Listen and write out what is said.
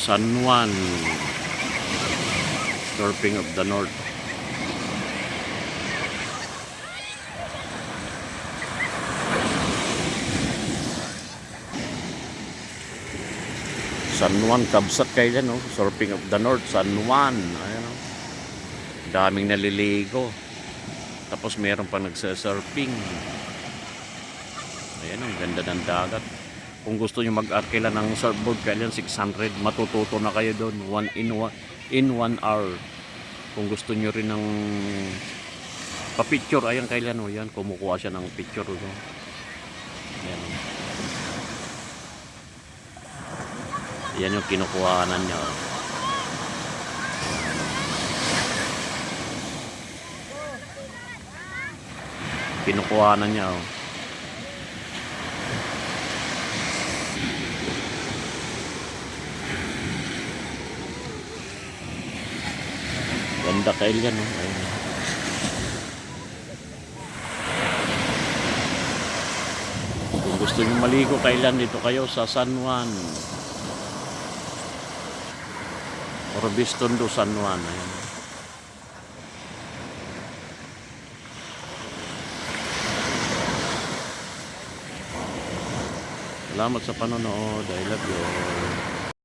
San Juan, Surfing of the North. San Juan, Kabsat kayo dyan, no? Surfing of the North, San Juan. Ayan, no? Daming naliligo. Tapos meron pa nagsa-surfing. Ayan, ang ganda ng dagat. Kung gusto nyo mag-arkila ng surfboard, kailan 600. Matututo na kayo doon. In 1 hour. Kung gusto nyo rin ng pa-picture, ayan kailan, no? Yan, kumukuha siya ng picture. No? Ayan, no? Yan yung kinukuhanan niya. Kinukuhanan niya. Oh. Ganda kail yan. Oh. Ayun. Kung gusto nyo maligo kailan, dito kayo sa San Juan. Orbiston do San Juan. Ayan. Salamat sa panonood. I love you.